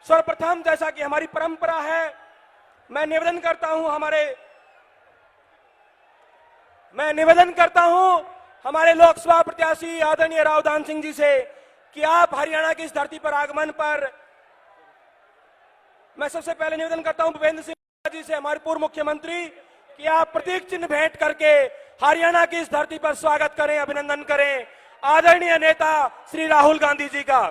सर्वप्रथम जैसा कि हमारी परंपरा है, मैं निवेदन करता हूं हमारे लोकसभा प्रत्याशी आदरणीय राव दान सिंह जी से कि आप हरियाणा की इस धरती पर आगमन पर, मैं सबसे पहले निवेदन करता हूं भूपेंद्र सिंह जी से, हमारे पूर्व मुख्यमंत्री, कि आप प्रतीक चिन्ह भेंट करके हरियाणा की इस धरती पर स्वागत करें, अभिनंदन करें आदरणीय नेता श्री राहुल गांधी जी का।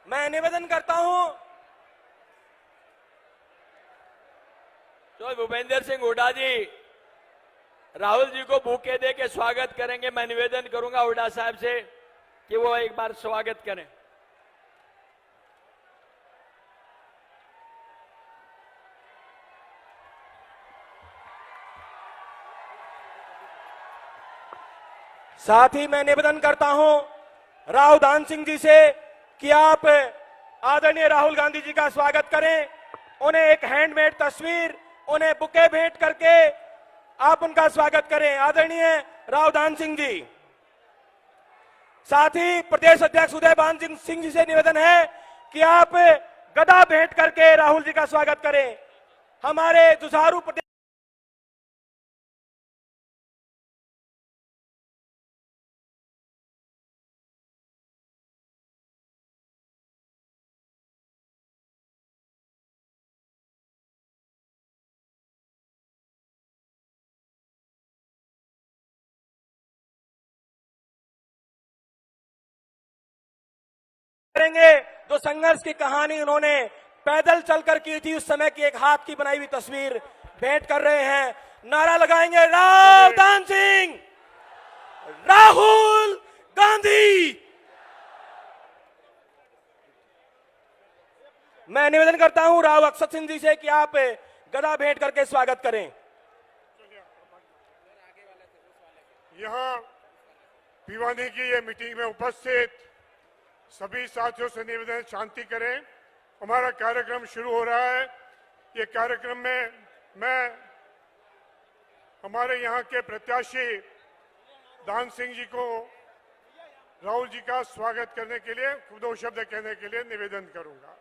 मैं निवेदन करता हूं तो भूपेंद्र सिंह हुड्डा जी राहुल जी को बुके दे के स्वागत करेंगे। मैं निवेदन करूंगा हुड्डा साहब से कि वो एक बार स्वागत करें। साथ ही मैं निवेदन करता हूं राव दान सिंह जी से कि आप आदरणीय राहुल गांधी जी का स्वागत करें, उन्हें एक हैंडमेड तस्वीर, उन्हें बुके भेंट करके आप उनका स्वागत करें, आदरणीय राव दान सिंह जी। साथ ही प्रदेश अध्यक्ष उदयभान सिंह जी से निवेदन है कि आप गदा भेंट करके राहुल जी का स्वागत करें। हमारे जुझारू प्रदेश करेंगे जो संघर्ष की कहानी उन्होंने पैदल चलकर की थी, उस समय की एक हाथ की बनाई हुई तस्वीर भेंट कर रहे हैं। नारा लगाएंगे राव दान सिंह, राहुल गांधी। मैं निवेदन करता हूं राव अक्षत सिंह जी से कि आप गदा भेंट करके स्वागत करें। यहां भिवानी की ये मीटिंग में उपस्थित सभी साथियों से निवेदन शांति करें। हमारा कार्यक्रम शुरू हो रहा है। ये कार्यक्रम में मैं हमारे यहाँ के प्रत्याशी दान सिंह जी को राहुल जी का स्वागत करने के लिए दो शब्द कहने के लिए निवेदन करूंगा।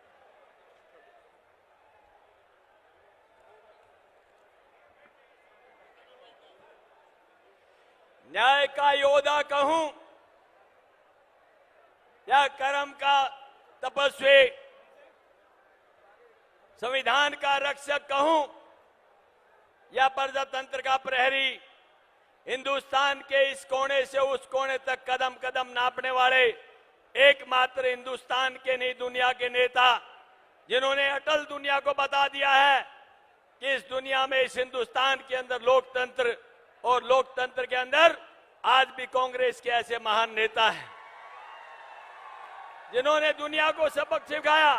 न्याय का योद्धा कहूं या कर्म का तपस्वी, संविधान का रक्षक कहूं या प्रजातंत्र का प्रहरी, हिंदुस्तान के इस कोने से उस कोने तक कदम कदम नापने वाले एकमात्र हिंदुस्तान के नहीं दुनिया के नेता, जिन्होंने अटल दुनिया को बता दिया है कि इस दुनिया में, इस हिंदुस्तान के अंदर लोकतंत्र, और लोकतंत्र के अंदर आज भी कांग्रेस के ऐसे महान नेता हैं जिन्होंने दुनिया को सबक सिखाया।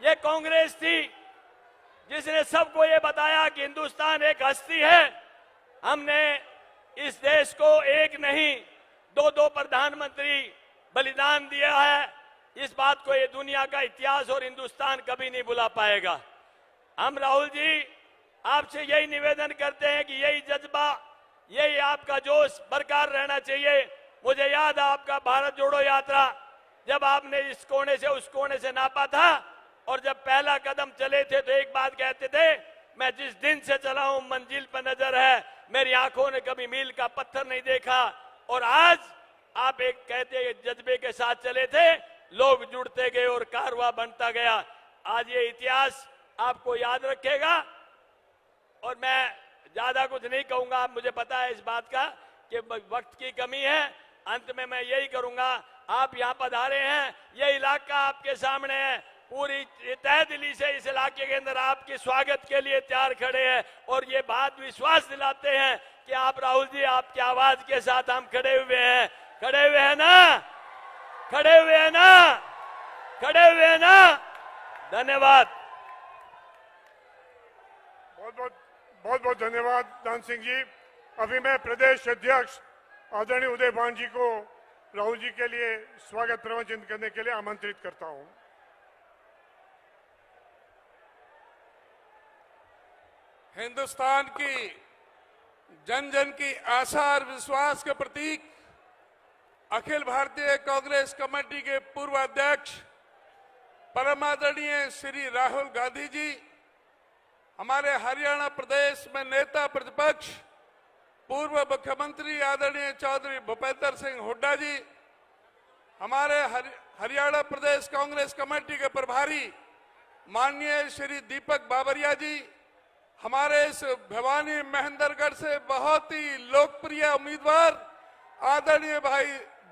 ये कांग्रेस थी जिसने सबको ये बताया कि हिंदुस्तान एक हस्ती है। हमने इस देश को एक नहीं दो प्रधानमंत्री बलिदान दिया है। इस बात को ये दुनिया का इतिहास और हिंदुस्तान कभी नहीं भुला पाएगा। हम राहुल जी आपसे यही निवेदन करते हैं कि यही जज्बा, यही आपका जोश बरकरार रहना चाहिए। मुझे याद है आपका भारत जोड़ो यात्रा, जब आपने इस कोने से उस कोने से नापा था और जब पहला कदम चले थे तो एक बात कहते थे, मैं जिस दिन से चला हूं मंजिल पर नजर है, मेरी आंखों ने कभी मील का पत्थर नहीं देखा। और आज आप एक कहते जज्बे के साथ चले थे, लोग जुड़ते गए और कारवां बनता गया। आज ये इतिहास आपको याद रखेगा। और मैं ज्यादा कुछ नहीं कहूंगा, मुझे पता है इस बात का कि वक्त की कमी है। अंत में मैं यही करूंगा, आप यहां पधारे हैं, ये इलाका आपके सामने है, पूरी तहे दिली से इस इलाके के अंदर आपके स्वागत के लिए तैयार खड़े हैं। और ये बात विश्वास दिलाते हैं कि आप राहुल जी, आपकी आवाज के साथ हम खड़े हुए हैं। खड़े हुए हैं ना? खड़े हुए हैं ना? खड़े हुए हैं ना? धन्यवाद। बहुत बहुत धन्यवाद दान सिंह जी। अभी मैं प्रदेश अध्यक्ष आदरणीय उदयभान जी को राहुल जी के लिए स्वागत प्रवचन करने के लिए आमंत्रित करता हूं। हिंदुस्तान की जन जन की आशा और विश्वास के प्रतीक अखिल भारतीय कांग्रेस कमेटी के पूर्व अध्यक्ष परम आदरणीय श्री राहुल गांधी जी, हमारे हरियाणा प्रदेश में नेता प्रतिपक्ष पूर्व मुख्यमंत्री आदरणीय चौधरी भूपेंद्र सिंह हुड्डा जी, हमारे हरियाणा प्रदेश कांग्रेस कमेटी के प्रभारी माननीय श्री दीपक बाबरिया जी, हमारे इस भिवानी महेंद्रगढ़ से बहुत ही लोकप्रिय उम्मीदवार आदरणीय भाई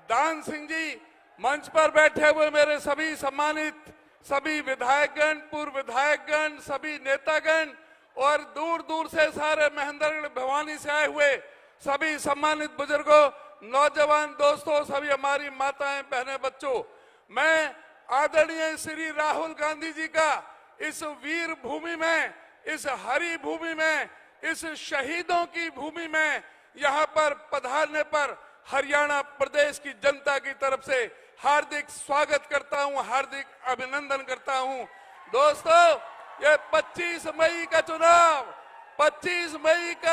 दान सिंह जी, मंच पर बैठे हुए मेरे सभी सम्मानित सभी विधायकगण, पूर्व विधायकगण, सभी नेतागण और दूर दूर से सारे महेंद्रगढ़ भिवानी से आए हुए सभी सम्मानित बुजुर्गों, नौजवान दोस्तों, सभी हमारी माताएं, बहनें, बच्चों, मैं आदरणीय श्री राहुल गांधी जी का इस वीर भूमि में, इस हरी भूमि में, इस शहीदों की भूमि में यहाँ पर पधारने पर हरियाणा प्रदेश की जनता की तरफ से हार्दिक स्वागत करता हूं, हार्दिक अभिनंदन करता हूं। दोस्तों, ये 25 मई का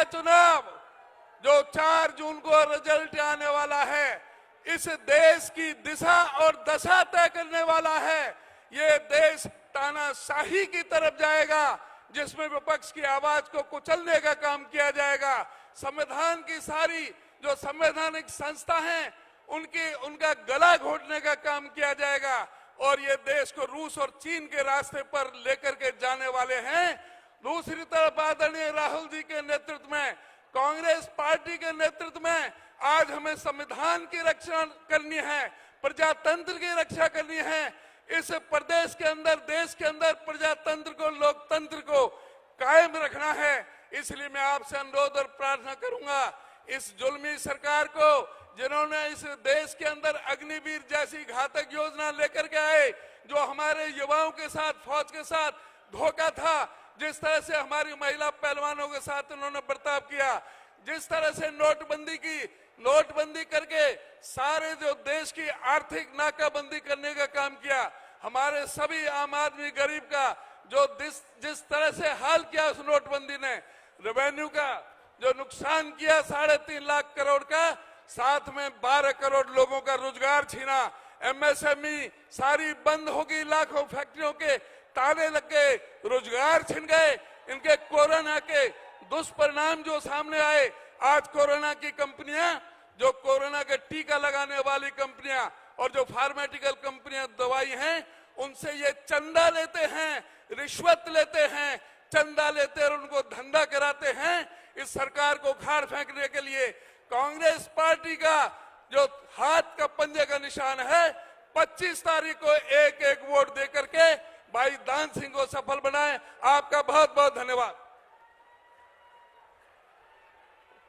चुनाव जो 4 जून को रिजल्ट आने वाला है, इस देश की दिशा और दशा तय करने वाला है। ये देश तानाशाही की तरफ जाएगा, जिसमें विपक्ष की आवाज को कुचलने का काम किया जाएगा। संविधान की सारी जो संवैधानिक संस्था हैं, उनका गला घोटने का काम किया जाएगा और ये देश को रूस और चीन के रास्ते पर लेकर के जाने वाले हैं। दूसरी तरफ आदरणीय राहुल जी के नेतृत्व में, कांग्रेस पार्टी के नेतृत्व में आज हमें संविधान की रक्षा करनी है, प्रजातंत्र की रक्षा करनी है। इस प्रदेश के अंदर, देश के अंदर प्रजातंत्र को, लोकतंत्र को कायम रखना है। इसलिए मैं आपसे अनुरोध और प्रार्थना करूंगा, इस जुल्मी सरकार को, जिन्होंने इस देश के अंदर अग्निवीर जैसी घातक योजना लेकर के आए, जो हमारे युवाओं के साथ, फौज के साथ धोखा था, जिस तरह से हमारी महिला पहलवानों के साथ उन्होंने बर्ताव किया, जिस तरह से नोटबंदी करके सारे जो देश की आर्थिक नाकाबंदी करने का काम किया, हमारे सभी आम आदमी गरीब का जो जिस तरह से हाल किया उस नोटबंदी ने, रेवेन्यू का जो नुकसान किया 3.5 लाख करोड़ का, साथ में 12 करोड़ लोगों का रोजगार छीना, एमएसएमई सारी बंद होगी, लाखों फैक्ट्रियों के ताले लग गए, रोजगार छिन गए। इनके कोरोना के दुष्परिणाम जो सामने आए, आज कोरोना की कंपनियां, जो कोरोना के टीका लगाने वाली कंपनियां और जो फार्मास्यूटिकल कंपनियां दवाई हैं, उनसे ये चंदा लेते हैं, रिश्वत लेते हैं, चंदा लेते और उनको धंधा कराते हैं। इस सरकार को खाड़ फेंकने के लिए कांग्रेस पार्टी का जो हाथ का पंजे का निशान है, 25 तारीख को एक वोट देकर के भाई दान सिंह को सफल बनाएं। आपका बहुत बहुत धन्यवाद।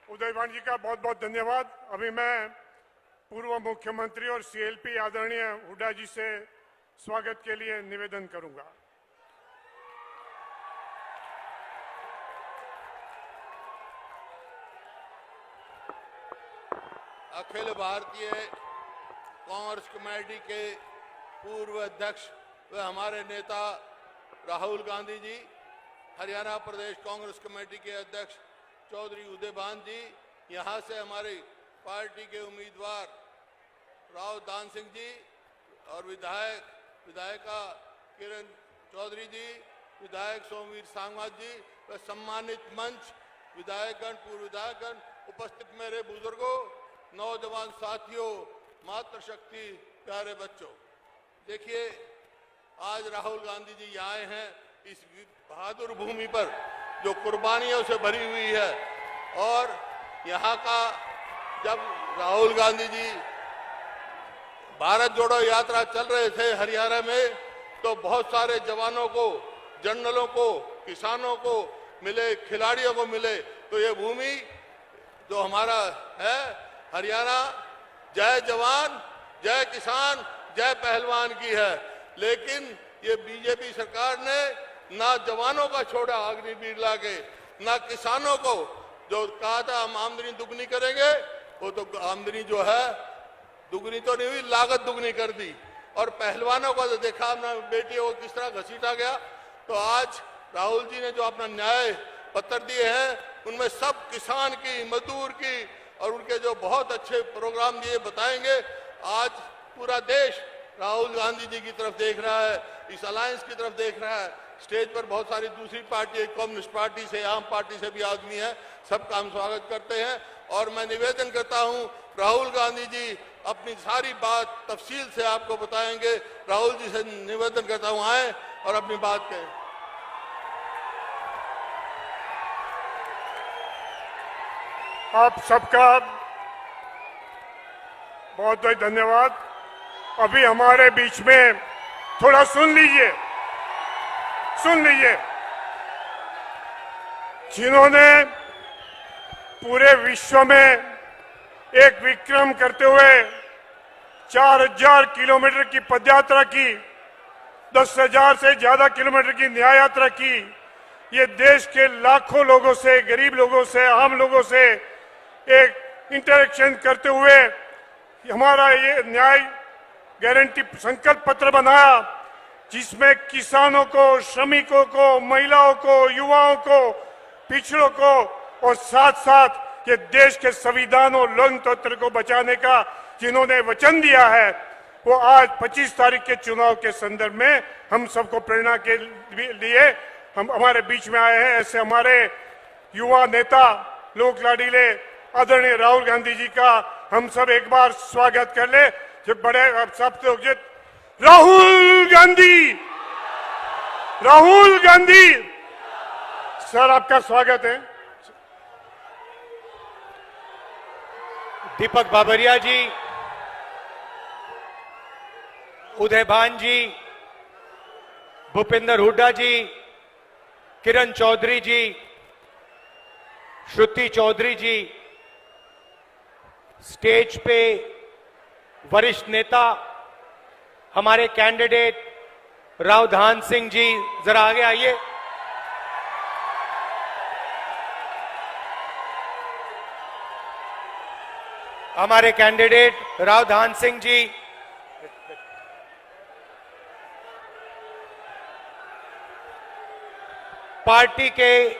उदयभान जी का बहुत बहुत धन्यवाद। अभी मैं पूर्व मुख्यमंत्री और सीएलपी आदरणीय हुड्डा जी से स्वागत के लिए निवेदन करूंगा। अखिल भारतीय कांग्रेस कमेटी के पूर्व अध्यक्ष व हमारे नेता राहुल गांधी जी, हरियाणा प्रदेश कांग्रेस कमेटी के अध्यक्ष चौधरी उदयभान जी, यहाँ से हमारी पार्टी के उम्मीदवार राव दान सिंह जी और विधायिका किरण चौधरी जी, विधायक सोमवीर सांगवान जी व सम्मानित मंच विधायकगण, पूर्व विधायकगण, उपस्थित मेरे बुजुर्गों, नौजवान साथियों, मातृशक्ति, प्यारे बच्चों, देखिए आज राहुल गांधी जी यहाँ आए हैं इस बहादुर भूमि पर जो कुर्बानियों से भरी हुई है। और यहाँ का जब राहुल गांधी जी भारत जोड़ो यात्रा चल रहे थे हरियाणा में, तो बहुत सारे जवानों को, जनरलों को, किसानों को मिले, खिलाड़ियों को मिले। तो ये भूमि जो हमारा है हरियाणा, जय जवान, जय किसान, जय पहलवान की है। लेकिन ये बीजेपी सरकार ने ना जवानों का छोड़ा अग्निवीर लाके, ना किसानों को, जो कहा था हम आमदनी दुगनी करेंगे, वो तो आमदनी जो है दुगनी तो नहीं हुई, लागत दुगनी कर दी। और पहलवानों को तो देखा अपना बेटियों को किस तरह घसीटा गया। तो आज राहुल जी ने जो अपना न्याय पत्र दिए हैं, उनमें सब किसान की, मजदूर की और उनके जो बहुत अच्छे प्रोग्राम दिए बताएंगे। आज पूरा देश राहुल गांधी जी की तरफ देख रहा है, इस अलायंस की तरफ देख रहा है। स्टेज पर बहुत सारी दूसरी पार्टी, कम्युनिस्ट पार्टी से, आम पार्टी से भी आदमी है, सबका हम स्वागत करते हैं। और मैं निवेदन करता हूं, राहुल गांधी जी अपनी सारी बात तफसील से आपको बताएंगे। राहुल जी से निवेदन करता हूं, आए और अपनी बात कहें। आप सबका बहुत बहुत धन्यवाद। अभी हमारे बीच में थोड़ा सुन लीजिए, जिन्होंने पूरे विश्व में एक विक्रम करते हुए 4000 किलोमीटर की पदयात्रा की, 10,000 से ज्यादा किलोमीटर की न्याय यात्रा की, ये देश के लाखों लोगों से, गरीब लोगों से, आम लोगों से एक इंटरेक्शन करते हुए हमारा ये न्याय गारंटी संकल्प पत्र बनाया, जिसमें किसानों को, श्रमिकों को, महिलाओं को, युवाओं को, पिछड़ों को और साथ साथ ये देश के संविधान और लोकतंत्र को बचाने का जिन्होंने वचन दिया है, वो आज 25 तारीख के चुनाव के संदर्भ में हम सबको प्रेरणा के लिए हम हमारे बीच में आए हैं। ऐसे हमारे युवा नेता, लोक लाडीले आदरणीय राहुल गांधी जी का हम सब एक बार स्वागत कर ले। जो बड़े सब लोग, राहुल गांधी सर, आपका स्वागत है। दीपक बाबरिया जी, उदय भान जी, भूपेंद्र हुड्डा जी, किरण चौधरी जी, श्रुति चौधरी जी, स्टेज पे वरिष्ठ नेता हमारे कैंडिडेट रावधान सिंह जी, जरा आगे आइए। हमारे कैंडिडेट रावधान सिंह जी, पार्टी के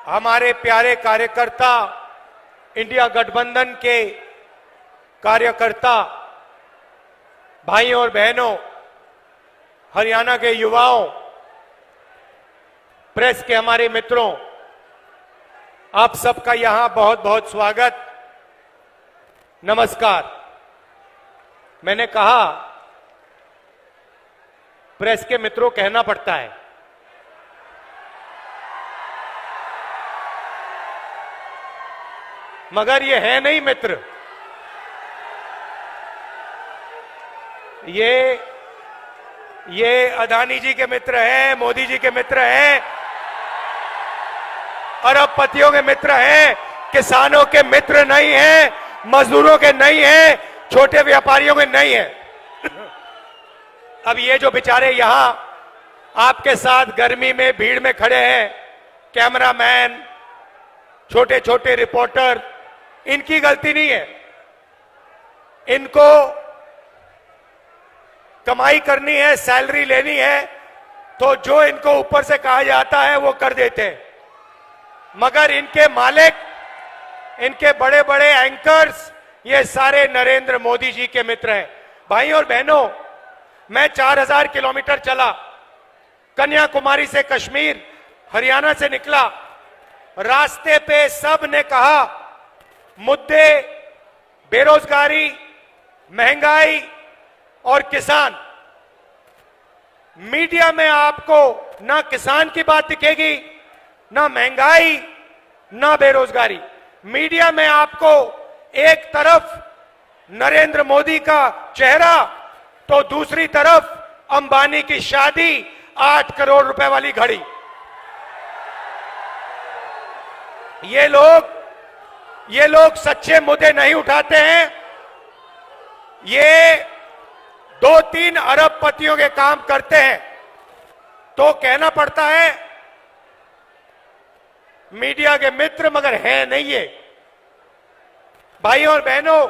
हमारे प्यारे कार्यकर्ता, इंडिया गठबंधन के कार्यकर्ता, भाइयों और बहनों, हरियाणा के युवाओं, प्रेस के हमारे मित्रों, आप सबका यहां बहुत बहुत स्वागत, नमस्कार। मैंने कहा प्रेस के मित्रों कहना पड़ता है, मगर ये है नहीं मित्र, ये अदानी जी के मित्र हैं, मोदी जी के मित्र हैं, अरबपतियों के मित्र हैं, किसानों के मित्र नहीं हैं, मजदूरों के नहीं हैं, छोटे व्यापारियों के नहीं हैं। अब ये जो बेचारे यहां आपके साथ गर्मी में भीड़ में खड़े हैं, कैमरामैन, छोटे छोटे रिपोर्टर, इनकी गलती नहीं है। इनको कमाई करनी है, सैलरी लेनी है, तो जो इनको ऊपर से कहा जाता है वो कर देते हैं। मगर इनके मालिक, इनके बड़े बड़े एंकर्स, ये सारे नरेंद्र मोदी जी के मित्र हैं। भाइयों और बहनों, मैं 4000 किलोमीटर चला, कन्याकुमारी से कश्मीर, हरियाणा से निकला। रास्ते पे सब ने कहा मुद्दे बेरोजगारी, महंगाई और किसान। मीडिया में आपको ना किसान की बात दिखेगी, ना महंगाई, ना बेरोजगारी। मीडिया में आपको एक तरफ नरेंद्र मोदी का चेहरा, तो दूसरी तरफ अंबानी की शादी, 8 करोड़ रुपए वाली घड़ी। ये लोग सच्चे मुद्दे नहीं उठाते हैं। ये 2-3 अरबपतियों के काम करते हैं, तो कहना पड़ता है मीडिया के मित्र, मगर है नहीं ये। भाइयों और बहनों,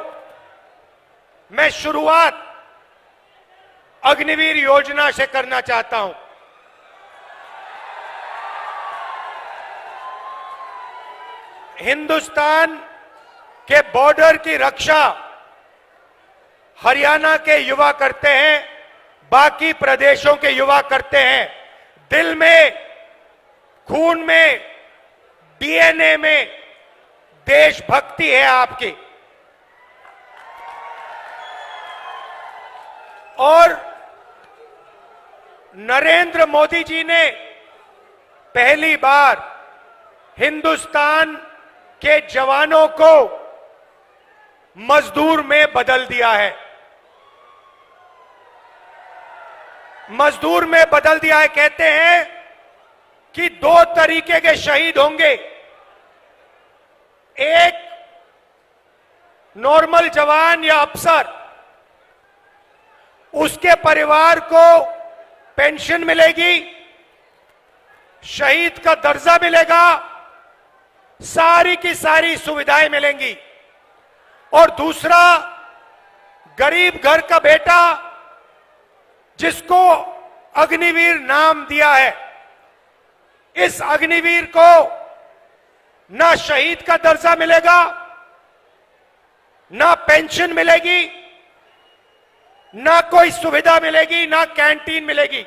मैं शुरुआत अग्निवीर योजना से करना चाहता हूं। हिंदुस्तान के बॉर्डर की रक्षा हरियाणा के युवा करते हैं, बाकी प्रदेशों के युवा करते हैं। दिल में, खून में, डीएनए में देशभक्ति है आपकी। और नरेंद्र मोदी जी ने पहली बार हिंदुस्तान के जवानों को मजदूर में बदल दिया है। मजदूर में बदल दिया है। कहते हैं कि दो तरीके के शहीद होंगे, एक नॉर्मल जवान या अफसर, उसके परिवार को पेंशन मिलेगी, शहीद का दर्जा मिलेगा, सारी की सारी सुविधाएं मिलेंगी। और दूसरा, गरीब घर का बेटा जिसको अग्निवीर नाम दिया है, इस अग्निवीर को ना शहीद का दर्जा मिलेगा, ना पेंशन मिलेगी, ना कोई सुविधा मिलेगी, ना कैंटीन मिलेगी।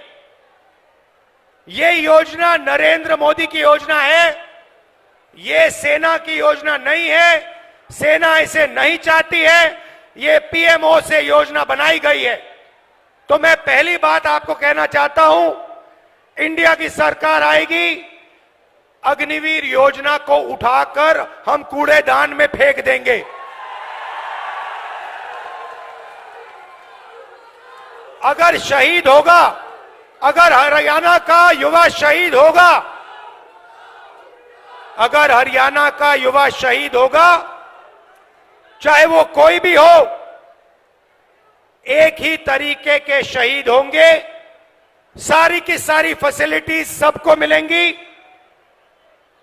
ये योजना नरेंद्र मोदी की योजना है, ये सेना की योजना नहीं है। सेना इसे नहीं चाहती है, ये पीएमओ से योजना बनाई गई है। तो मैं पहली बात आपको कहना चाहता हूं, इंडिया की सरकार आएगी, अग्निवीर योजना को उठाकर हम कूड़ेदान में फेंक देंगे। अगर शहीद होगा, अगर हरियाणा का युवा शहीद होगा, अगर हरियाणा का युवा शहीद होगा, चाहे वो कोई भी हो, एक ही तरीके के शहीद होंगे। सारी की सारी फैसिलिटीज सबको मिलेंगी,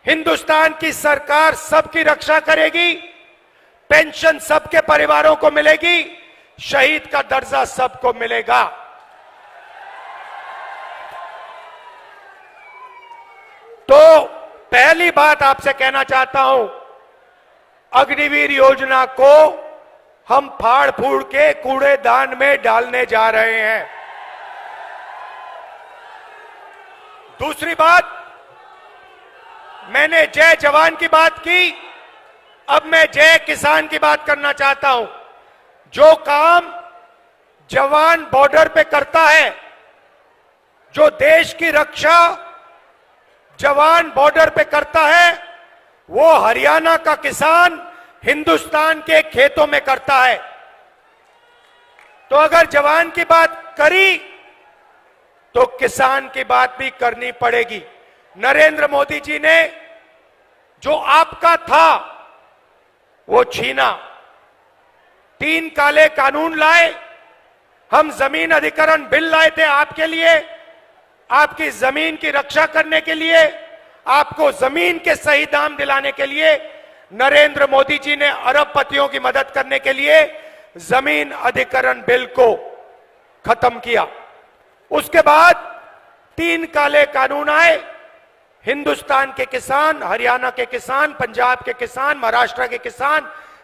हिंदुस्तान की सरकार सबकी रक्षा करेगी, पेंशन सबके परिवारों को मिलेगी, शहीद का दर्जा सबको मिलेगा। तो पहली बात आपसे कहना चाहता हूं, अग्निवीर योजना को हम फाड़ फूड़ के कूड़ेदान में डालने जा रहे हैं। दूसरी बात, मैंने जय जवान की बात की, अब मैं जय किसान की बात करना चाहता हूं। जो काम जवान बॉर्डर पे करता है, जो देश की रक्षा जवान बॉर्डर पे करता है, वो हरियाणा का किसान हिंदुस्तान के खेतों में करता है। तो अगर जवान की बात करी तो किसान की बात भी करनी पड़ेगी। नरेंद्र मोदी जी ने जो आपका था वो छीना, 3 काले कानून लाए, हम जमीन अधिग्रहण बिल लाए थे आपके लिए, आपकी जमीन की रक्षा करने के लिए, आपको जमीन के सही दाम दिलाने के लिए। नरेंद्र मोदी जी ने अरबपतियों की मदद करने के लिए जमीन अधिग्रहण बिल को खत्म किया। उसके बाद 3 काले कानून आए, हिंदुस्तान के किसान, हरियाणा के किसान, पंजाब के किसान, महाराष्ट्र के किसान,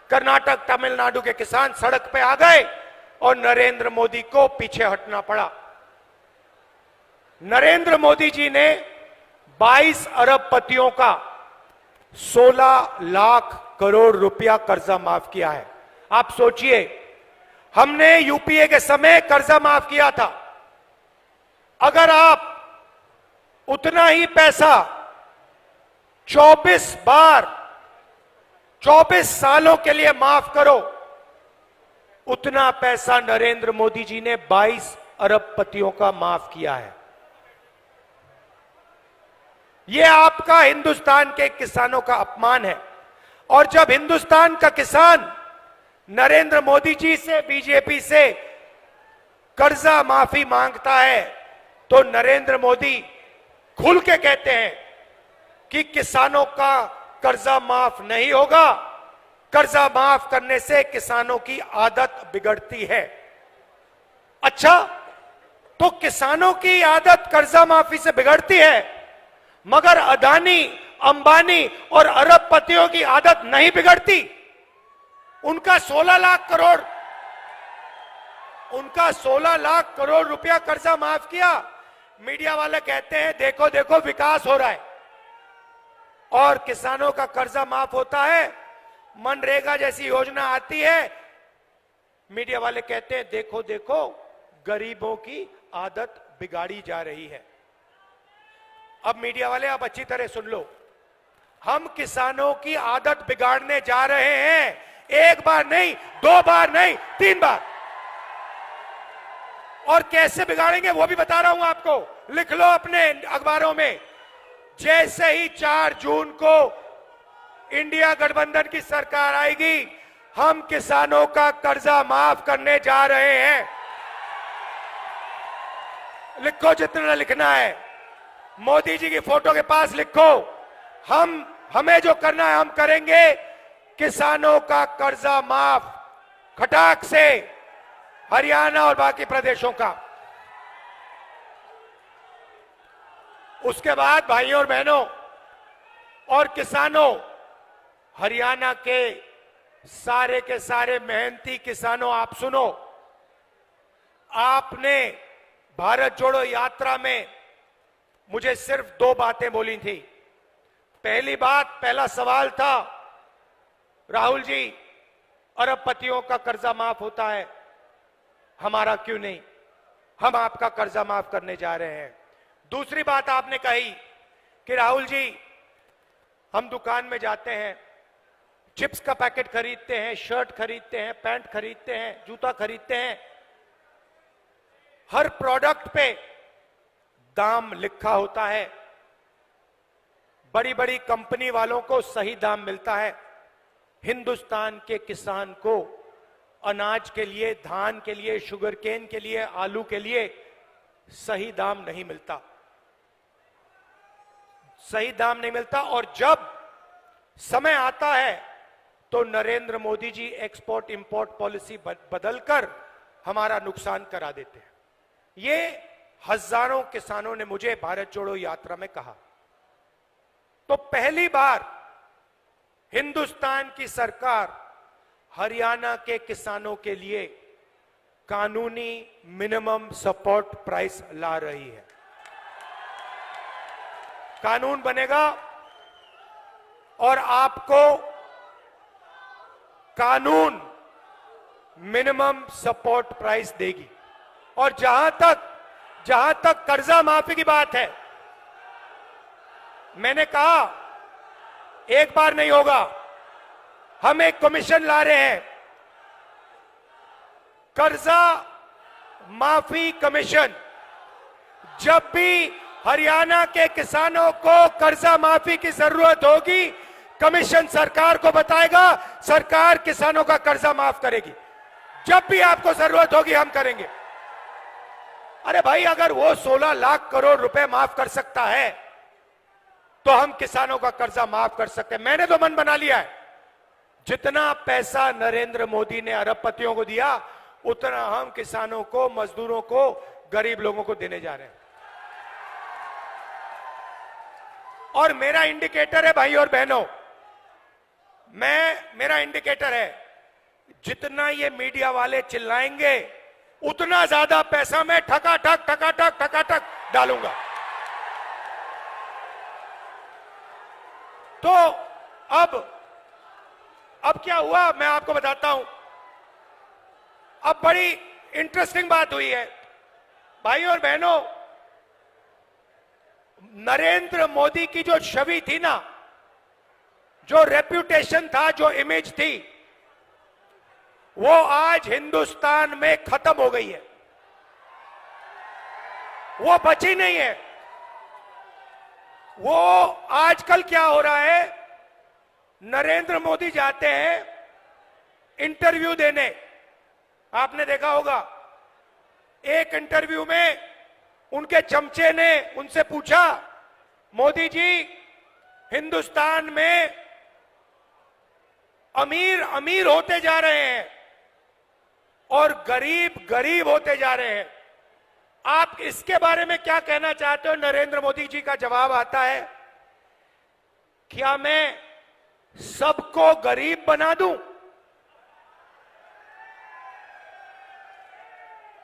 कर्नाटक, तमिलनाडु के किसान सड़क पे आ गए और नरेंद्र मोदी को पीछे हटना पड़ा। नरेंद्र मोदी जी ने 22 अरबपतियों का 16 लाख करोड़ रुपया कर्जा माफ किया है। आप सोचिए, हमने यूपीए के समय कर्जा माफ किया था। अगर आप उतना ही पैसा 24 बार 24 सालों के लिए माफ करो, उतना पैसा नरेंद्र मोदी जी ने 22 अरबपतियों का माफ किया है। यह आपका हिंदुस्तान के किसानों का अपमान है। और जब हिंदुस्तान का किसान नरेंद्र मोदी जी से, बीजेपी से कर्जा माफी मांगता है, तो नरेंद्र मोदी खुल के कहते हैं कि किसानों का कर्जा माफ नहीं होगा, कर्जा माफ करने से किसानों की आदत बिगड़ती है। अच्छा, तो किसानों की आदत कर्जा माफी से बिगड़ती है, मगर अदानी अंबानी और अरबपतियों की आदत नहीं बिगड़ती? उनका 16 लाख करोड़ रुपया कर्जा माफ किया। मीडिया वाले कहते हैं देखो देखो विकास हो रहा है, और किसानों का कर्जा माफ होता है, मनरेगा जैसी योजना आती है, मीडिया वाले कहते हैं देखो देखो गरीबों की आदत बिगाड़ी जा रही है। अब मीडिया वाले आप अच्छी तरह सुन लो, हम किसानों की आदत बिगाड़ने जा रहे हैं। एक बार नहीं, 2 बार नहीं, 3 बार। और कैसे बिगाड़ेंगे वो भी बता रहा हूं आपको, लिख लो अपने अखबारों में। जैसे ही 4 जून को इंडिया गठबंधन की सरकार आएगी, हम किसानों का कर्जा माफ करने जा रहे हैं। लिखो जितना लिखना है, मोदी जी की फोटो के पास लिखो, हमें जो करना है हम करेंगे। किसानों का कर्जा माफ खटाक से, हरियाणा और बाकी प्रदेशों का। उसके बाद भाइयों और बहनों और किसानों, हरियाणा के सारे मेहनती किसानों, आप सुनो। आपने भारत जोड़ो यात्रा में मुझे सिर्फ 2 बातें बोली थी। पहला सवाल था, राहुल जी अरबपतियों का कर्जा माफ होता है, हमारा क्यों नहीं? हम आपका कर्जा माफ करने जा रहे हैं। दूसरी बात आपने कही कि राहुल जी हम दुकान में जाते हैं, चिप्स का पैकेट खरीदते हैं, शर्ट खरीदते हैं, पैंट खरीदते हैं, जूता खरीदते हैं, हर प्रोडक्ट पे दाम लिखा होता है, बड़ी बड़ी कंपनी वालों को सही दाम मिलता है, हिंदुस्तान के किसान को अनाज के लिए, धान के लिए, शुगर केन के लिए, आलू के लिए सही दाम नहीं मिलता, सही दाम नहीं मिलता। और जब समय आता है तो Narendra Modi ji export import policy बदलकर हमारा नुकसान करा देते हैं। ये हजारों किसानों ने मुझे भारत जोड़ो यात्रा में कहा। तो पहली बार हिंदुस्तान की सरकार हरियाणा के किसानों के लिए कानूनी मिनिमम सपोर्ट प्राइस ला रही है। कानून बनेगा और आपको कानून मिनिमम सपोर्ट प्राइस देगी। और जहां तक कर्जा माफी की बात है, मैंने कहा एक बार नहीं होगा, हम एक कमीशन ला रहे हैं, कर्जा माफी कमीशन। जब भी हरियाणा के किसानों को कर्जा माफी की जरूरत होगी, कमीशन सरकार को बताएगा, सरकार किसानों का कर्जा माफ करेगी। जब भी आपको जरूरत होगी हम करेंगे। अरे भाई, अगर वो 16 लाख करोड़ रुपए माफ कर सकता है तो हम किसानों का कर्जा माफ कर सकते हैं। मैंने तो मन बना लिया है, जितना पैसा नरेंद्र मोदी ने अरबपतियों को दिया उतना हम किसानों को, मजदूरों को, गरीब लोगों को देने जा रहे हैं। और मेरा इंडिकेटर है भाई और बहनों, मेरा इंडिकेटर है, जितना ये मीडिया वाले चिल्लाएंगे उतना ज्यादा पैसा मैं ठकाठक डालूंगा। तो अब क्या हुआ मैं आपको बताता हूं। अब बड़ी इंटरेस्टिंग बात हुई है भाई और बहनों। नरेंद्र मोदी की जो छवि थी ना, जो रेप्यूटेशन था, जो इमेज थी, वो आज हिंदुस्तान में खत्म हो गई है, वो बची नहीं है। वो आजकल क्या हो रहा है, नरेंद्र मोदी जाते हैं इंटरव्यू देने, आपने देखा होगा, एक इंटरव्यू में उनके चमचे ने उनसे पूछा, मोदी जी हिंदुस्तान में अमीर अमीर होते जा रहे हैं और गरीब गरीब होते जा रहे हैं, आप इसके बारे में क्या कहना चाहते हो? नरेंद्र मोदी जी का जवाब आता है, क्या मैं सबको गरीब बना दूं?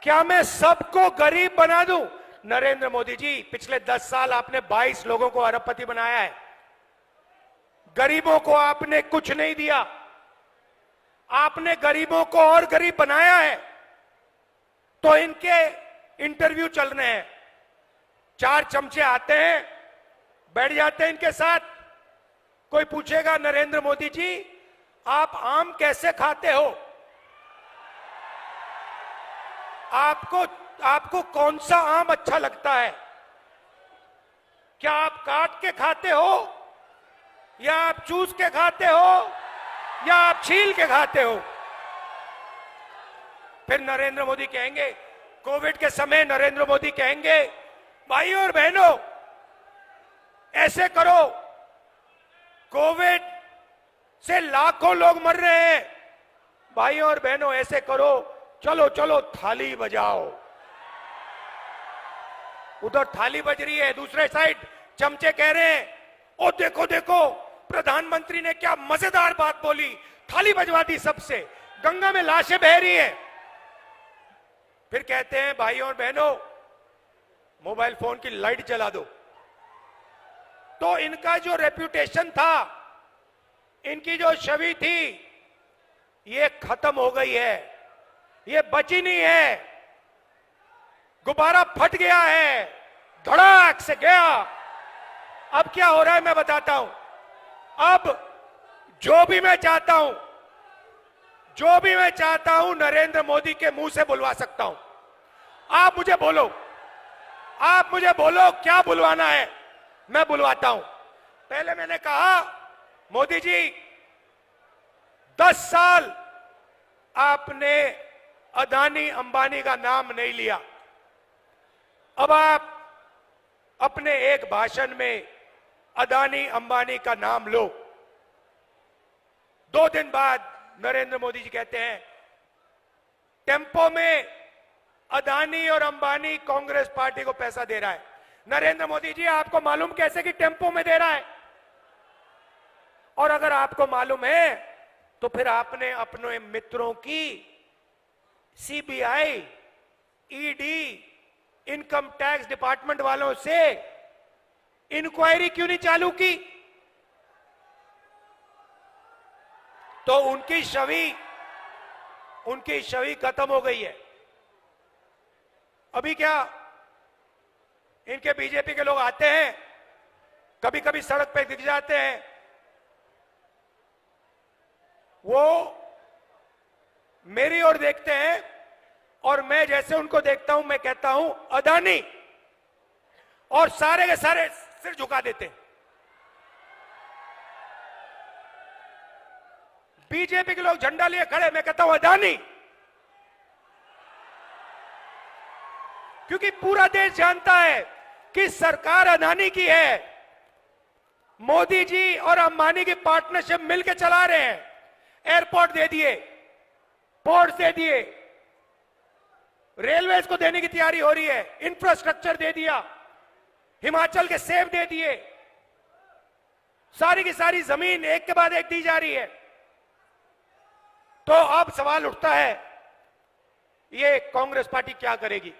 क्या मैं सबको गरीब बना दूं? नरेंद्र मोदी जी, पिछले 10 साल आपने 22 लोगों को अरबपति बनाया है। गरीबों को आपने कुछ नहीं दिया। आपने गरीबों को और गरीब बनाया है। तो इनके इंटरव्यू चल रहे हैं, 4 चमचे आते हैं, बैठ जाते हैं इनके साथ। कोई पूछेगा, नरेंद्र मोदी जी आप आम कैसे खाते हो? आपको कौन सा आम अच्छा लगता है? क्या आप काट के खाते हो, या आप चूस के खाते हो, या आप छील के खाते हो? फिर नरेंद्र मोदी कहेंगे, कोविड के समय नरेंद्र मोदी कहेंगे, भाइयों और बहनों ऐसे करो, कोविड से लाखों लोग मर रहे हैं, भाइयों और बहनों ऐसे करो, चलो चलो थाली बजाओ। उधर थाली बज रही है, दूसरे साइड चमचे कह रहे हैं, ओ देखो देखो प्रधानमंत्री ने क्या मजेदार बात बोली, थाली बजवा दी सबसे, गंगा में लाशें बह रही हैं। फिर कहते हैं, भाइयों और बहनों मोबाइल फोन की लाइट जला दो। तो इनका जो रेप्यूटेशन था, इनकी जो छवि थी, ये खत्म हो गई है, ये बची नहीं है। गुब्बारा फट गया है, धड़ाक से गया। अब क्या हो रहा है मैं बताता हूं। अब जो भी मैं चाहता हूं नरेंद्र मोदी के मुंह से बुलवा सकता हूं। आप मुझे बोलो क्या बुलवाना है, मैं बुलवाता हूं। पहले मैंने कहा, मोदी जी 10 साल आपने अदानी अंबानी का नाम नहीं लिया। अब आप अपने एक भाषण में अदानी अंबानी का नाम लो। 2 दिन बाद नरेंद्र मोदी जी कहते हैं, टेम्पो में अदानी और अंबानी कांग्रेस पार्टी को पैसा दे रहा है। नरेंद्र मोदी जी आपको मालूम कैसे कि टेम्पो में दे रहा है? और अगर आपको मालूम है तो फिर आपने अपने मित्रों की CBI, ED, income tax department वालों से इंक्वायरी क्यों नहीं चालू की? तो उनकी छवि खत्म हो गई है। अभी क्या इनके बीजेपी के लोग आते हैं, कभी कभी सड़क पे दिख जाते हैं, वो मेरी ओर देखते हैं और मैं जैसे उनको देखता हूं मैं कहता हूं अदानी, और सारे के सारे सिर झुका देते हैं। बीजेपी के लोग झंडा लिए खड़े, मैं कहता हूं अदानी, क्योंकि पूरा देश जानता है कि सरकार अदानी की है। मोदी जी और अंबानी की पार्टनरशिप मिलकर चला रहे हैं। एयरपोर्ट दे दिए, पोर्ट दे दिए, रेलवेज को देने की तैयारी हो रही है, इंफ्रास्ट्रक्चर दे दिया, हिमाचल के सेब दे दिए, सारी की सारी जमीन एक के बाद एक दी जा रही है। तो अब सवाल उठता है, ये कांग्रेस पार्टी क्या करेगी?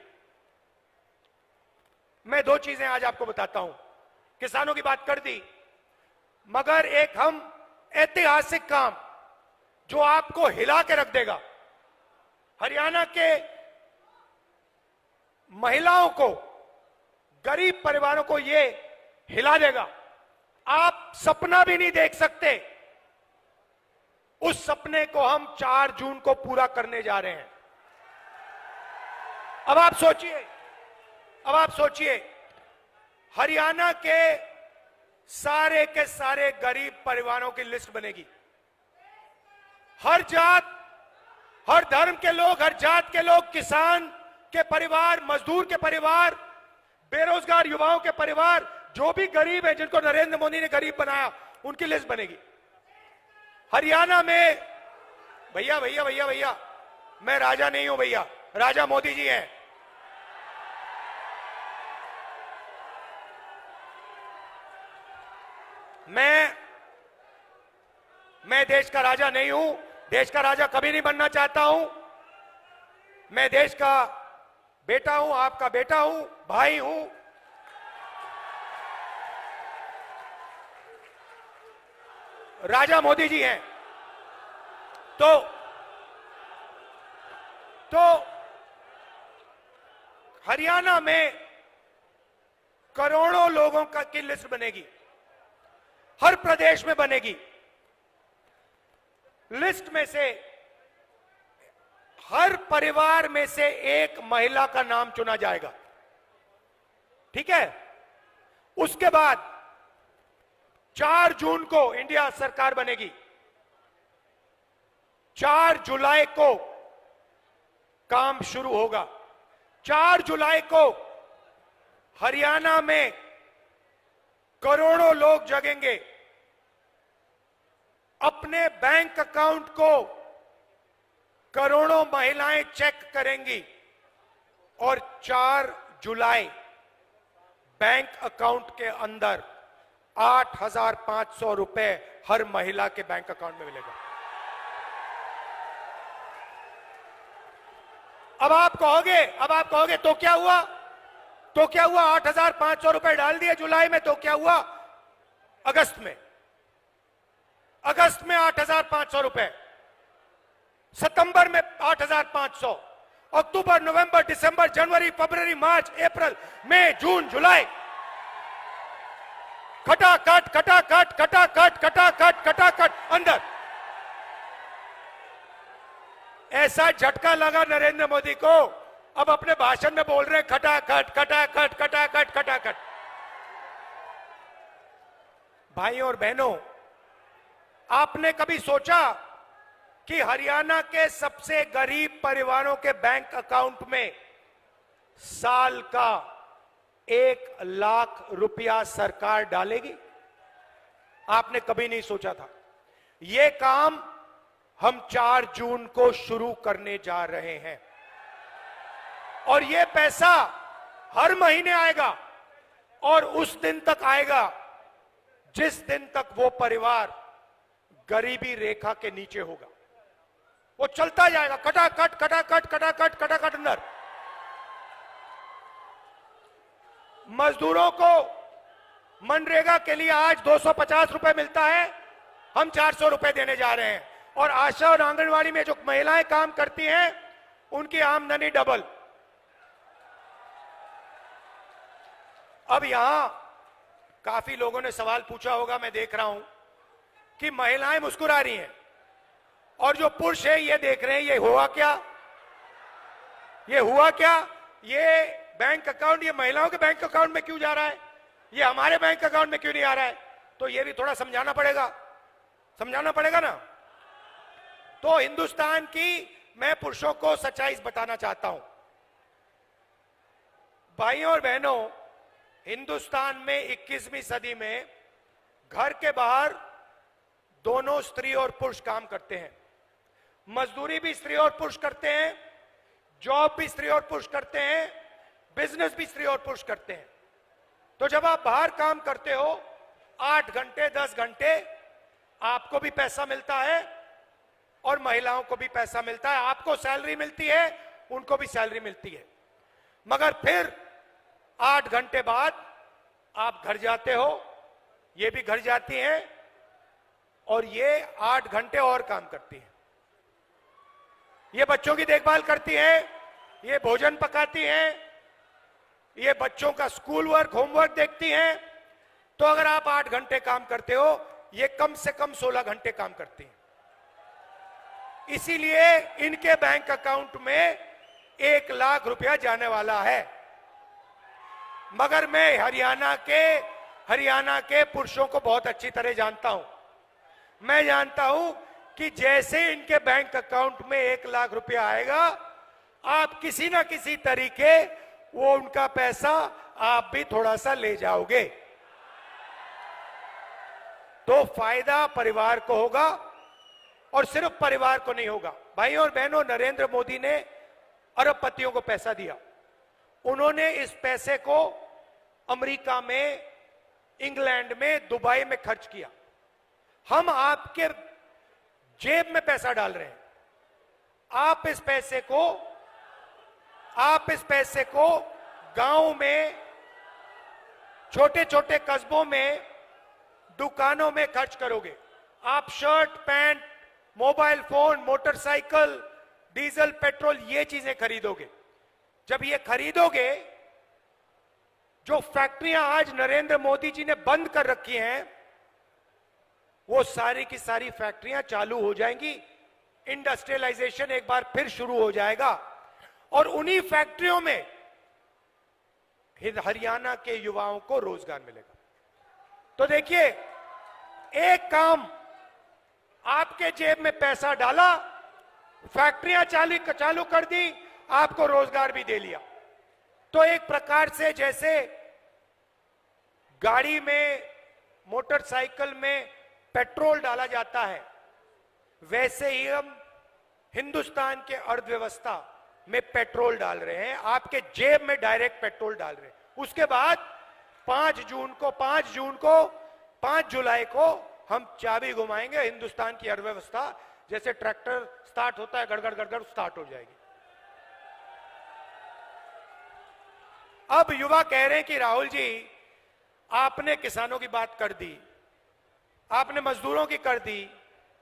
मैं 2 चीजें आज आपको बताता हूं। किसानों की बात कर दी, मगर एक हम ऐतिहासिक काम जो आपको हिला के रख देगा, हरियाणा के महिलाओं को, गरीब परिवारों को ये हिला देगा। आप सपना भी नहीं देख सकते। उस सपने को हम 4 जून को पूरा करने जा रहे हैं। अब आप सोचिए, हरियाणा के सारे गरीब परिवारों की लिस्ट बनेगी। हर जात, हर धर्म के लोग, हर जात के लोग, किसान के परिवार, मजदूर के परिवार, बेरोजगार युवाओं के परिवार, जो भी गरीब है, जिनको नरेंद्र मोदी ने गरीब बनाया, उनकी लिस्ट बनेगी। हरियाणा में भैया, मैं राजा नहीं हूं भैया, राजा मोदी जी हैं। मैं देश का राजा नहीं हूं, देश का राजा कभी नहीं बनना चाहता हूं। मैं देश का बेटा हूं, आपका बेटा हूं, भाई हूं। राजा मोदी जी हैं। तो हरियाणा में करोड़ों लोगों की लिस्ट बनेगी, हर प्रदेश में बनेगी। लिस्ट में से हर परिवार में से एक महिला का नाम चुना जाएगा, ठीक है। उसके बाद 4 जून को इंडिया सरकार बनेगी। 4 जुलाई को काम शुरू होगा। 4 जुलाई को हरियाणा में करोड़ों लोग जगेंगे, अपने बैंक अकाउंट को करोड़ों महिलाएं चेक करेंगी और 4 जुलाई बैंक अकाउंट के अंदर 8,500 रुपए हर महिला के बैंक अकाउंट में मिलेगा। अब आप कहोगे तो क्या हुआ? 8,500 रुपए डाल दिए जुलाई में, तो क्या हुआ? अगस्त में 8,500 रुपए, सितंबर में 8,500, अक्टूबर, नवंबर, दिसंबर, जनवरी, फरवरी, मार्च, अप्रैल, मई, जून, जुलाई, खटाखट अंदर। ऐसा झटका लगा नरेंद्र मोदी को, अब अपने भाषण में बोल रहे हैं खटाखट। भाइयों और बहनों, आपने कभी सोचा कि हरियाणा के सबसे गरीब परिवारों के बैंक अकाउंट में साल का 1 लाख रुपया सरकार डालेगी? आपने कभी नहीं सोचा था। यह काम हम 4 जून को शुरू करने जा रहे हैं और यह पैसा हर महीने आएगा और उस दिन तक आएगा जिस दिन तक वो परिवार गरीबी रेखा के नीचे होगा। वो चलता जाएगा, खटाखट अंदर। मजदूरों को मनरेगा के लिए आज 250 रुपए मिलता है, हम 400 रुपए देने जा रहे हैं। और आशा और आंगनवाड़ी में जो महिलाएं काम करती हैं, उनकी आमदनी डबल। अब यहां काफी लोगों ने सवाल पूछा होगा, मैं देख रहा हूं कि महिलाएं मुस्कुरा रही हैं और जो पुरुष है ये देख रहे हैं, ये हुआ क्या? ये बैंक अकाउंट, ये महिलाओं के बैंक अकाउंट में क्यों जा रहा है, ये हमारे बैंक अकाउंट में क्यों नहीं आ रहा है? तो ये भी थोड़ा समझाना पड़ेगा ना। तो हिंदुस्तान की मैं पुरुषों को सच्चाई बताना चाहता हूं। भाइयों और बहनों, हिंदुस्तान में 21वीं सदी में घर के बाहर दोनों स्त्री और पुरुष काम करते हैं। मजदूरी भी स्त्री और पुरुष करते हैं, जॉब भी स्त्री और पुरुष करते हैं, बिजनेस भी स्त्री और पुरुष करते हैं। तो जब आप बाहर काम करते हो 8 घंटे 10 घंटे, आपको भी पैसा मिलता है और महिलाओं को भी पैसा मिलता है। आपको सैलरी मिलती है, उनको भी सैलरी मिलती है। मगर फिर 8 घंटे बाद आप घर जाते हो, ये भी घर जाती हैं और ये 8 घंटे और काम करती हैं। ये बच्चों की देखभाल करती हैं, ये भोजन पकाती हैं, ये बच्चों का स्कूल वर्क, होमवर्क देखती हैं। तो अगर आप 8 घंटे काम करते हो, ये कम से कम 16 घंटे काम करती हैं। इसीलिए इनके बैंक अकाउंट में 1 लाख रुपया जाने वाला है। मगर मैं हरियाणा के पुरुषों को बहुत अच्छी तरह जानता हूं। मैं जानता हूं कि जैसे इनके बैंक अकाउंट में 1 लाख रुपया आएगा, आप किसी ना किसी तरीके वो उनका पैसा आप भी थोड़ा सा ले जाओगे, तो फायदा परिवार को होगा और सिर्फ परिवार को नहीं होगा। भाइयों और बहनों, नरेंद्र मोदी ने अरबपतियों को पैसा दिया। उन्होंने इस पैसे को अमेरिका में इंग्लैंड में, दुबई में खर्च किया। हम आपके जेब में पैसा डाल रहे हैं। आप इस पैसे को गांव में, छोटे छोटे कस्बों में, दुकानों में खर्च करोगे। आप shirt, pant, mobile phone, motorcycle, diesel, petrol, ये चीजें खरीदोगे। जब ये खरीदोगे, जो फैक्ट्रियां आज नरेंद्र मोदी जी ने बंद कर रखी हैं, वो सारी की सारी फैक्ट्रियां चालू हो जाएंगी। इंडस्ट्रियलाइजेशन एक बार फिर शुरू हो जाएगा और उन्हीं फैक्ट्रियों में हरियाणा के युवाओं को रोजगार मिलेगा। तो देखिए, एक काम, आपके जेब में पैसा डाला, फैक्ट्रियां चालू कर दी, आपको रोजगार भी दे लिया। तो एक प्रकार से जैसे गाड़ी में, मोटरसाइकिल में पेट्रोल डाला जाता है, वैसे ही हम हिंदुस्तान के अर्थव्यवस्था में पेट्रोल डाल रहे हैं। आपके जेब में डायरेक्ट पेट्रोल डाल रहे हैं। उसके बाद 5 जुलाई को हम चाबी घुमाएंगे, हिंदुस्तान की अर्थव्यवस्था जैसे ट्रैक्टर स्टार्ट होता है, गड़गड़ गड़गड़ स्टार्ट हो जाएगी। अब युवा कह रहे हैं कि राहुल जी, आपने किसानों की बात कर दी, आपने मजदूरों की कर दी,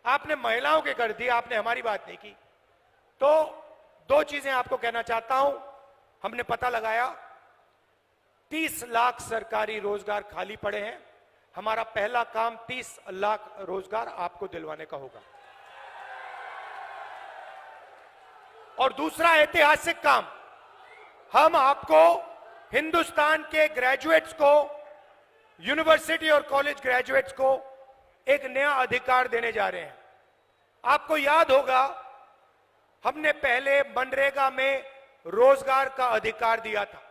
आपने महिलाओं की कर दी, आपने हमारी बात नहीं की। तो 2 चीजें आपको कहना चाहता हूं। हमने पता लगाया 30 लाख सरकारी रोजगार खाली पड़े हैं। हमारा पहला काम 30 लाख रोजगार आपको दिलवाने का होगा। और दूसरा ऐतिहासिक काम, हम आपको, हिंदुस्तान के ग्रेजुएट्स को, यूनिवर्सिटी और कॉलेज ग्रेजुएट्स को एक नया अधिकार देने जा रहे हैं। आपको याद होगा, हमने पहले मनरेगा में रोजगार का अधिकार दिया था,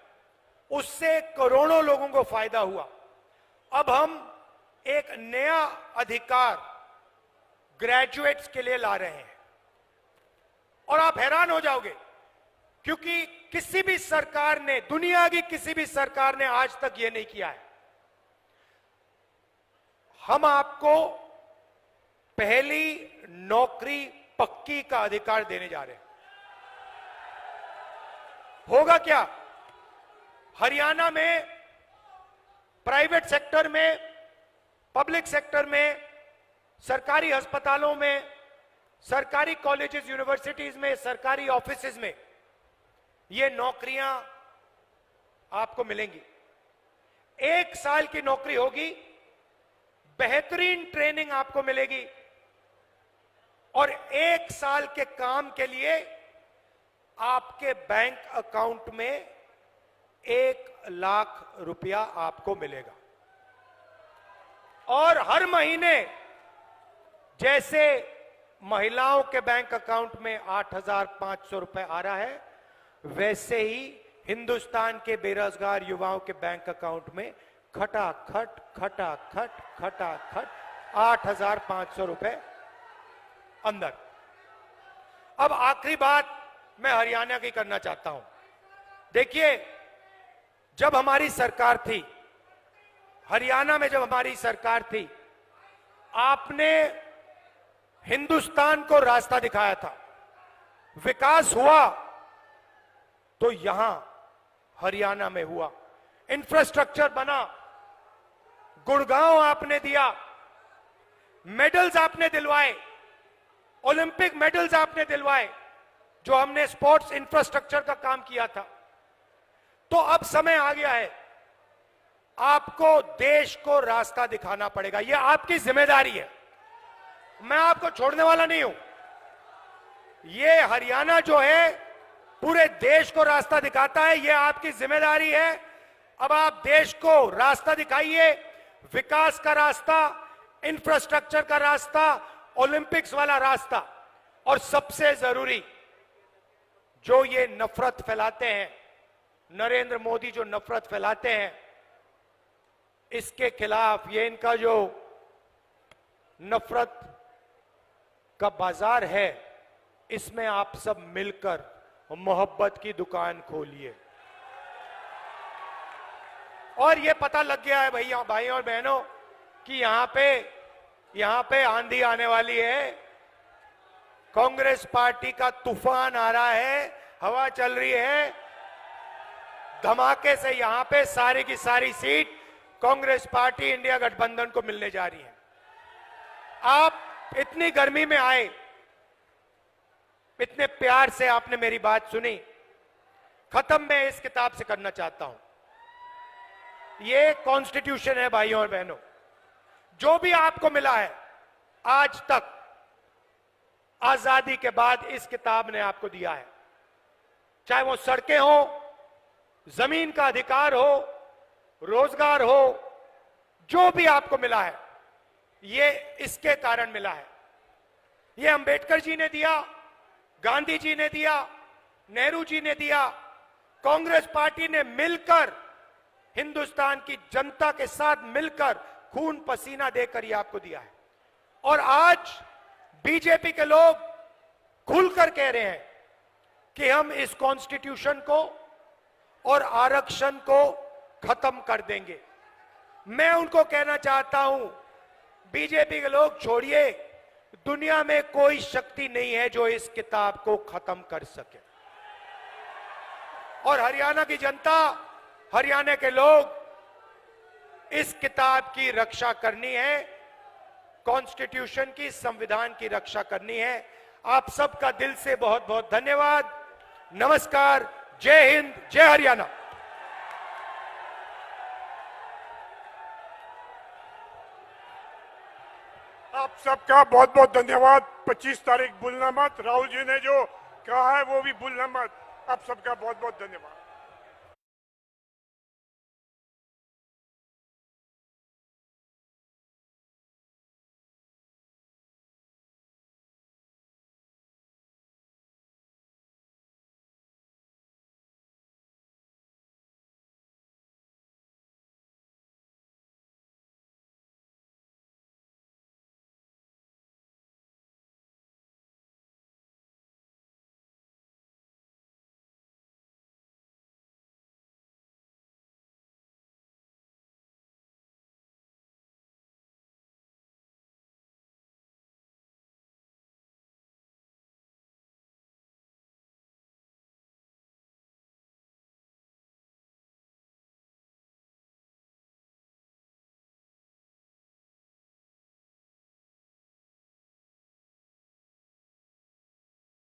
उससे करोड़ों लोगों को फायदा हुआ। अब हम एक नया अधिकार ग्रेजुएट्स के लिए ला रहे हैं और आप हैरान हो जाओगे, क्योंकि किसी भी सरकार ने, दुनिया की किसी भी सरकार ने आज तक यह नहीं किया है। हम आपको पहली नौकरी पक्की का अधिकार देने जा रहे हैं। होगा क्या? हरियाणा में प्राइवेट सेक्टर में, पब्लिक सेक्टर में, सरकारी अस्पतालों में, सरकारी कॉलेजेस, यूनिवर्सिटीज में, सरकारी ऑफिसेज में ये नौकरियां आपको मिलेंगी। 1 साल की नौकरी होगी, बेहतरीन ट्रेनिंग आपको मिलेगी और 1 साल के काम के लिए आपके बैंक अकाउंट में 1 लाख रुपया आपको मिलेगा। और हर महीने जैसे महिलाओं के बैंक अकाउंट में 8,500 रुपए आ रहा है, वैसे ही हिंदुस्तान के बेरोजगार युवाओं के बैंक अकाउंट में खटाखट 8,500 रुपए अंदर। अब आखिरी बात मैं हरियाणा की करना चाहता हूं। देखिए, जब हमारी सरकार थी, हरियाणा में जब हमारी सरकार थी, आपने हिंदुस्तान को रास्ता दिखाया था। विकास हुआ तो यहां हरियाणा में हुआ, इंफ्रास्ट्रक्चर बना, गुड़गांव आपने दिया, मेडल्स आपने दिलवाए, ओलंपिक मेडल्स आपने दिलवाए, जो हमने स्पोर्ट्स इंफ्रास्ट्रक्चर का काम किया था। तो अब समय आ गया है, आपको देश को रास्ता दिखाना पड़ेगा। यह आपकी जिम्मेदारी है, मैं आपको छोड़ने वाला नहीं हूं। यह हरियाणा जो है पूरे देश को रास्ता दिखाता है, यह आपकी जिम्मेदारी है। अब आप देश को रास्ता दिखाइए, विकास का रास्ता, इंफ्रास्ट्रक्चर का रास्ता, ओलंपिक्स वाला रास्ता। और सबसे जरूरी, जो ये नफरत फैलाते हैं, नरेंद्र मोदी जो नफरत फैलाते हैं, इसके खिलाफ, ये इनका जो नफरत का बाजार है, इसमें आप सब मिलकर मोहब्बत की दुकान खोलिए। और ये पता लग गया है भैया, भाई और बहनों, कि यहां पे आंधी आने वाली है। कांग्रेस पार्टी का तूफान आ रहा है, हवा चल रही है, धमाके से यहां पे सारी की सारी सीट कांग्रेस पार्टी इंडिया गठबंधन को मिलने जा रही है। आप इतनी गर्मी में आए, इतने प्यार से आपने मेरी बात सुनी। खत्म मैं इस किताब से करना चाहता हूं। ये कॉन्स्टिट्यूशन है भाइयों और बहनों, जो भी आपको मिला है आज तक, आजादी के बाद इस किताब ने आपको दिया है। चाहे वो सड़कें हो, जमीन का अधिकार हो, रोजगार हो, जो भी आपको मिला है ये इसके कारण मिला है। ये अंबेडकर जी ने दिया, गांधी जी ने दिया, नेहरू जी ने दिया, कांग्रेस पार्टी ने मिलकर, हिंदुस्तान की जनता के साथ मिलकर खून पसीना देकर ये आपको दिया है। और आज बीजेपी के लोग खुलकर कह रहे हैं कि हम इस कॉन्स्टिट्यूशन को और आरक्षण को खत्म कर देंगे। मैं उनको कहना चाहता हूं, बीजेपी के लोग छोड़िए, दुनिया में कोई शक्ति नहीं है जो इस किताब को खत्म कर सके। और हरियाणा की जनता, हरियाणा के लोग इस किताब की रक्षा करनी है, कॉन्स्टिट्यूशन की, संविधान की रक्षा करनी है। आप सबका दिल से बहुत बहुत धन्यवाद। नमस्कार, जय हिंद, जय हरियाणा। आप सबका बहुत बहुत धन्यवाद। 25 तारीख भूलना मत। राहुल जी ने जो कहा है वो भी भूलना मत। आप सबका बहुत बहुत धन्यवाद।